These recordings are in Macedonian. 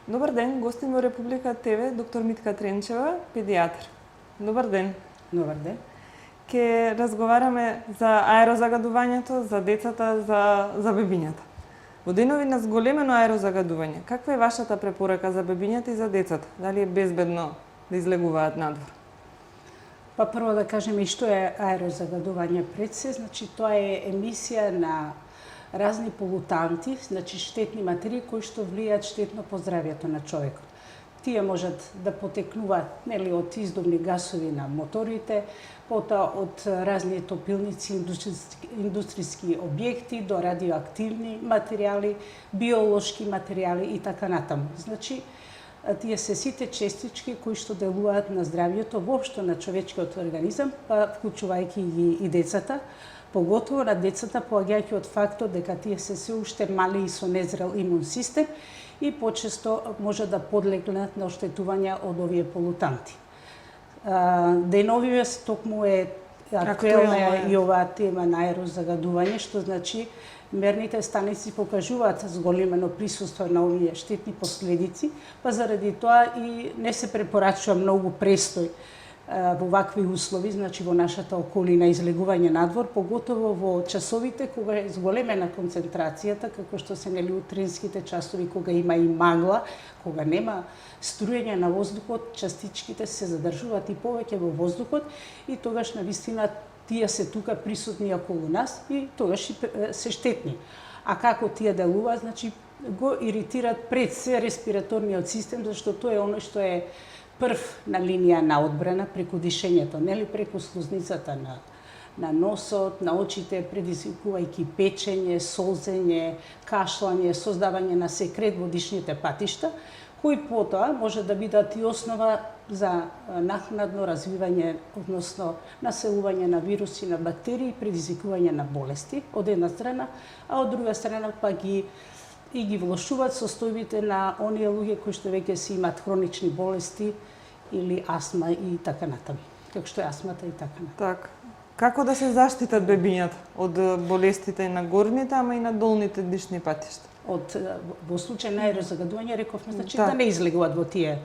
Добар ден, гостин во Република ТВ, доктор Митка Тренчева, педијатар. Добар ден. Добар ден. Ке разговараме за аерозагадувањето, за децата, за бебињата. Во денови на зголемено аерозагадување, каква е вашата препорака за бебињата и за децата? Дали е безбедно да излегуваат надвор? Па прво да кажеме и што е аерозагадување пред се. Значи тоа е емисија на разни полутанти, значи штетни материи кои што влијаат штетно по здравјето на човекот. Тие можат да потекнуваат од издувни гасови на моторите, потоа од разни топилници, индустријски објекти до радиоактивни материјали, биолошки материјали и така натаму. Значи тие се сите честички кои што делуваат на здравјето воопшто на човечкиот организам, па вклучувајќи ги и децата, поготово на децата поаѓајќи од фактот дека тие се уште мали и со незрел имун систем и почесто може да подлегнат на оштетување од овие полутанти. Деновиве токму е актуелна и оваа тема на аерозагадување, што значи мерните станици покажуваат зголемено присуство на овие штетни последици, па заради тоа и не се препорачува многу престој во вакви услови, значи во нашата околина излегување надвор, поготово во часовите кога е зголемена концентрацијата, како што се утринските часови кога има и магла, кога нема струјење на воздухот, частичките се задржуваат и повеќе во воздухот и тогаш навистина тие се тука присутни околу нас и тогаш се штетни. А како тие делуваат, значи го иритираат пред се респираторниот систем, зашто тоа е оно што е прв на линија на одбрана преку дишењето, преку слузницата на носот, на очите, предизвикувајќи печење, солзење, кашлање, создавање на секрет во дишните патишта, кои потоа може да бидат и основа за накнадно развивање, односно населување на вируси, на бактерии, предизвикување на болести од една страна, а од друга страна па ги влошуваат состојбите на оние луѓе кои што веќе си имаат хронични болести или астма и така натаму. Како што е астмата и така натаму. Так. Како да се заштитат бебињата од болестите на горните, ама и на долните дишни патишта? Во случај на аерозагадување, рековме, значи да не излегуваат во тие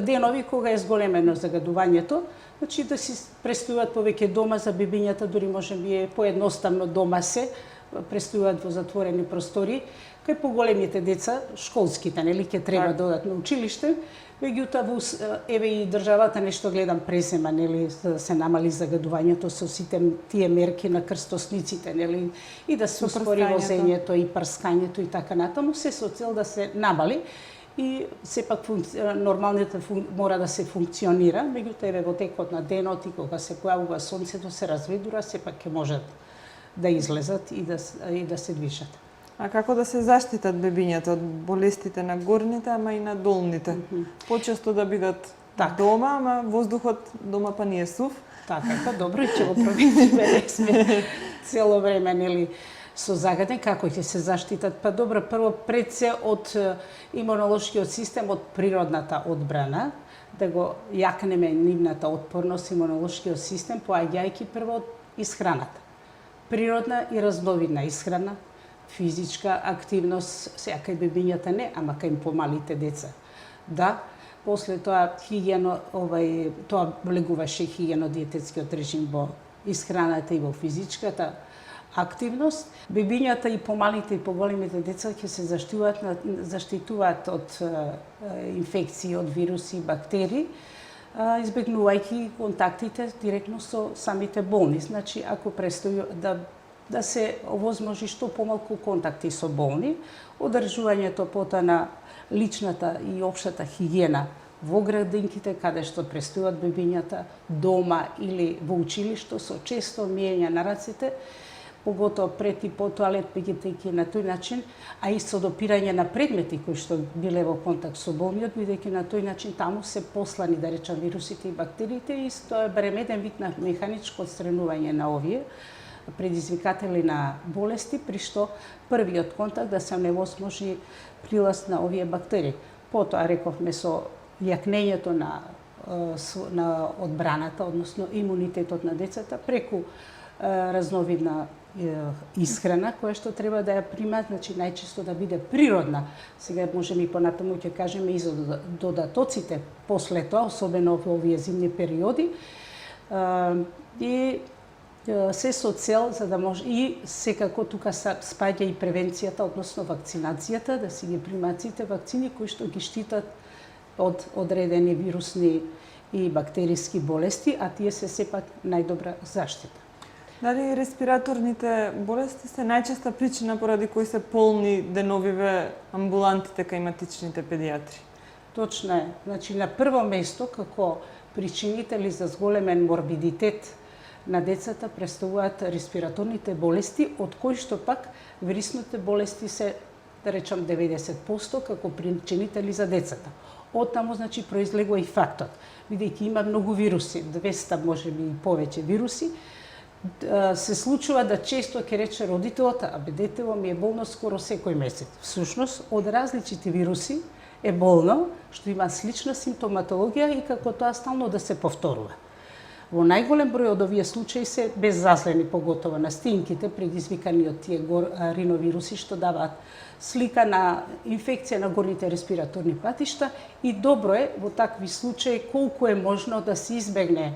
денови кога е зголемено загадувањето, значи да си престојуваат повеќе дома за бебињата, дури можеби е поедноставно дома се, престојуваат во затворени простори, кај поголемите деца, школските, ќе треба да одат на училиште, меѓутоа еве и државата нешто гледам презема, за да се намали загадувањето со сите тие мерки на крстосниците, и да се успори возењето и прскањето и така натаму, се со цел да се намали и сепак нормалните мора да се функционира, меѓутоа еве во текот на денот и кога се појавува сонцето се разведура, сепак ќе можат да излезат и да се движат. А како да се заштитат бебињата од болестите на горните, ама и на долните? Почесто да бидат дома, ама воздухот дома па не е сув. Така, па добро, ќе го пробиме, не сме цело време со загаден, како ќе се заштитат? Па добро, прво пред се од имунолошкиот систем, од природната одбрана, да го јакнеме нивната отпорност, имунолошкиот систем, поаѓајќи прво од исхраната. Природна и разновидна исхрана, физичка активност, сега кај бебињата не, ама кај помалите деца. Да, после тоа тоа влегуваше хигиено-диететскиот режим во исхраната и во физичката активност. Бебињата и помалите и поголемите деца ќе се заштитуваат од инфекции, од вируси и бактерии, избегнувајќи контактите директно со самите болни. Значи, ако престои да се овозможи што помалку контакти со болни, одржувањето потоа на личната и општата хигиена во градинките каде што престојат бебињата, дома или во училиште, со често миење на рацете, поготово пред и по тоалет, бидејќи на тој начин, а и со допирање на предмети кои што биле во контакт со болниот, бидејќи на тој начин таму се послани, да речам, вирусите и бактериите и тоа е барем еден вид на механичко отстранување на овие предизвикатели на болести, при што првиот контакт да се невозможи прилаз на овие бактерии. Потоа, рековме, со јакнењето на одбраната, односно имунитетот на децата, преку разновидна исхрана која што треба да ја примат, значи најчесто да биде природна. Сега можеме и понатаму ќе кажеме и за додатоците после тоа, особено во овие зимни периоди. И се со цел за да може и секако тука спаѓа и превенцијата, односно вакцинацијата, да си ги примат сите вакцини кои што ги штитат од одредени вирусни и бактериски болести, а тие се сепак најдобра заштита. Дали респираторните болести се најчеста причина поради кои се полни деновиве амбулантите кај матичните педиатри? Точно е. Значи, на прво место, како причинители за зголемен морбидитет на децата представуваат респираторните болести, од кои што пак вирусните болести се, да речам, 90% како причинители за децата. Оттаму, значи, произлегува и фактот. Бидејќи има многу вируси, 200 можеби и повеќе вируси, се случува да често ќе рече родителот, абе детево ми е болно скоро секој месец. Всушност, од различити вируси е болно, што има слична симптоматологија и како тоа стално да се повторува. Во најголем број од овие случаи се беззаслени, поготово настинките, предизвикани од тие риновируси што даваат слика на инфекција на горните респираторни патишта и добро е во такви случаи колку е можно да се избегне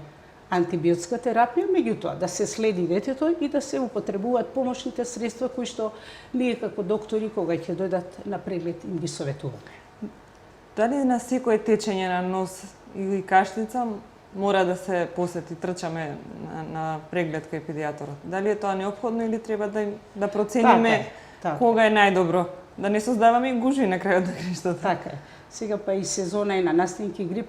антибиотска терапија, меѓутоа да се следи детето и да се употребуваат помошните средства кои што ние како доктори кога ќе дојдат на преглед им ги советуваме. Дали на секое течење на нос или кашлица мора да се посети, трчаме на преглед кај педијаторот? Дали е тоа неопходно или треба да процениме кога е најдобро? Да не создаваме и гужви на крајот на краиштата. Така е. Сега па и сезона е на настинки грип,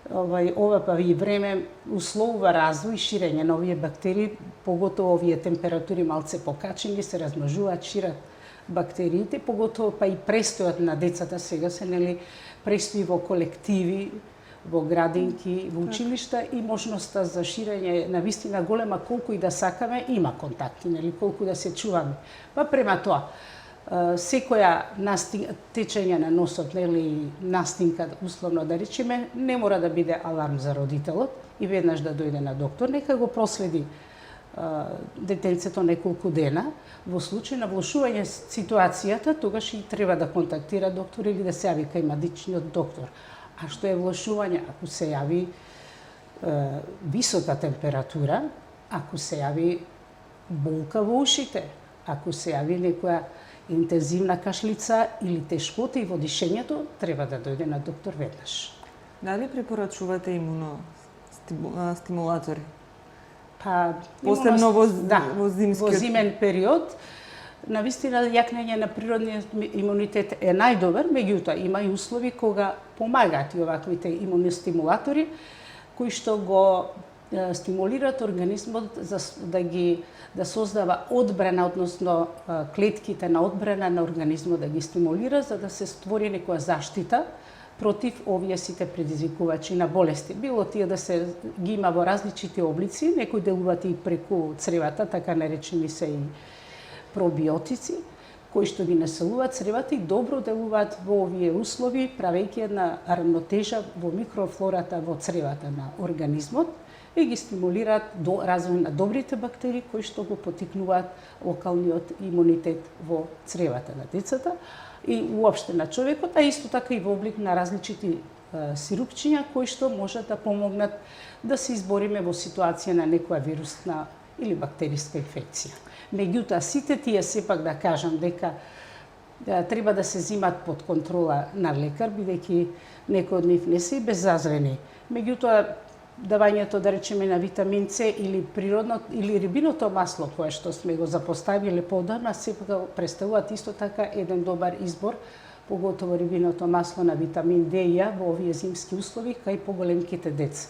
ова па и време условува развој и ширење на овие бактерии, поготово овие температури малце покачени, се размножуваат, шират бактериите, поготово па и престојот на децата сега се престои во колективи, во градинки, во училишта и можноста за ширење на вистина голема, колку и да сакаме, има контакти, колку да се чуваме. Па према тоа, секоја течење на носот, настинка, условно да речеме, не мора да биде аларм за родителот и веднаш да дојде на доктор, нека го проследи детенцето неколку дена. Во случај на влошување ситуацијата, тогаш и треба да контактира доктор или да се јави кај медичниот доктор. А што е влошување? Ако се јави висока температура, ако се јави болка во ушите, ако се јави некоја интензивна кашлица или тешкота и во дишењето, треба да дојде на доктор веднаш. Дали препорачувате имуностимулатори? Па, посебно во зимскиот... во зимен период, навистина јакнење на природниот имунитет е најдобар, меѓутоа има и услови кога помагаат и оваквите имуностимулатори кои што го стимулираат организмот да создава одбрана, односно клетките на одбрана на организмот да ги стимулира за да се створи некоја заштита против овие сите предизвикувачи на болести. Било тие да се ги има во различити облици, некои делуваат и преку цревата, така наречени се и пробиотици, кои што ги населуваат цревата и добро делуваат во овие услови, правејќи една рамнотежа во микрофлората во цревата на организмот и ги стимулираат до развој на добрите бактерии кои што го потикнуваат локалниот имунитет во цревата на децата и уопште на човекот, а исто така и во облик на различити сирупчиња кои што можат да помогнат да се избориме во ситуација на некоја вирусна или бактериска инфекција. Меѓутоа, сите тие сепак да кажам дека треба да се зимат под контрола на лекар, бидејќи некои од нив не се и беззазрени. Меѓутоа, давањето, да речеме, на витамин С или природно или рибиното масло, кое што сме го запоставиле поодамна, сепак представуваат исто така еден добар избор, поготово рибиното масло на витамин Д и Ја во овие зимски услови кај поголемките деца.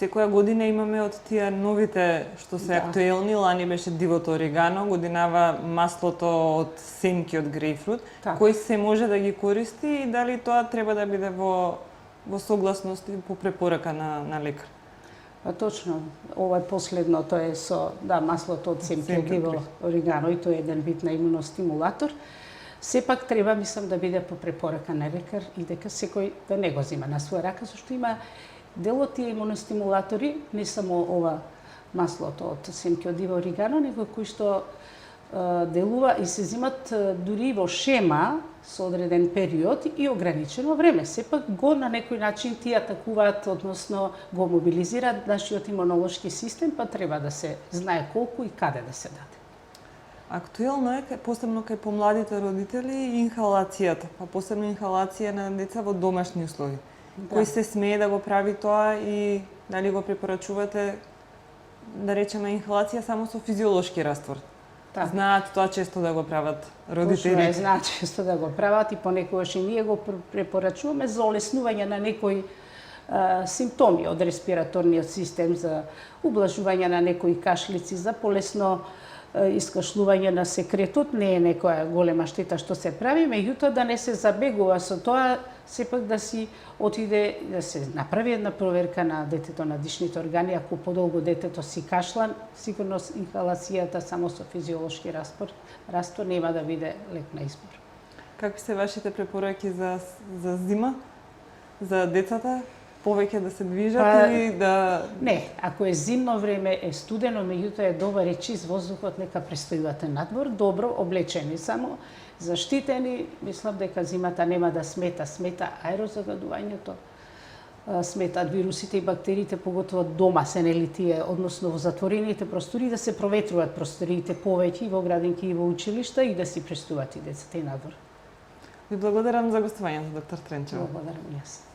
Секоја година имаме од тие новите што се актуелни, лани беше дивото орегано, годинава маслото од семки од грејпфрут, кој се може да ги користи и дали тоа треба да биде во согласност и по препорака на лекар? Па точно, ова последното е со маслото од семки од диво орегано и тоа е еден вид на имуностимулатор. Сепак треба, мислам, да биде по препорака на лекар и дека секој да не го зема на своја рака, зашто има дел од тие имуностимулатори, не само ова маслото од семкиодиво оригано, него кој што делува и се земат дури во шема со одреден период и ограничено време. Сепак го на некој начин тие атакуваат, односно го мобилизираат нашиот имунолошки систем, па треба да се знае колку и каде да се даде. Актуелно е, посебно кај помладите родители, инхалацијата, па посебно инхалација на деца во домашни услови. Да. Кој се смее да го прави тоа и дали го препорачувате, да речеме, инхалација само со физиолошки раствор? Така. Знаат тоа често да го прават Точно е, родителите. знаат често да го прават и понекогаш и ние го препорачуваме за олеснување на некои симптоми од респираторниот систем, за ублажување на некои кашлици, за полесно искашлување на секретот. Не е некоја голема штета што се прави, меѓутоа да не се забегува со тоа, сепак да си отиде да се направи една проверка на детето на дишните органи. Ако подолго детето си кашла, сигурно инхалацијата само со физиолошки раствор нема да биде лек на избор. Какви се вашите препораки за зима, за децата? Повеќе да се движат или да... Не, ако е зимно време, е студено, меѓутоа е добар и чист воздухот, нека престојувате надвор, добро облечени, само заштитени. Мислам дека зимата нема да смета аерозагадувањето, сметаат вирусите и бактериите, поготово дома се нели тие, односно во затворените простори, да се проветруваат просториите повеќе и во градинки и во училишта и да си престојуваат и децата и надвор. Ви благодарам за гостувањето, доктор Тренчева. Благодарам и јас.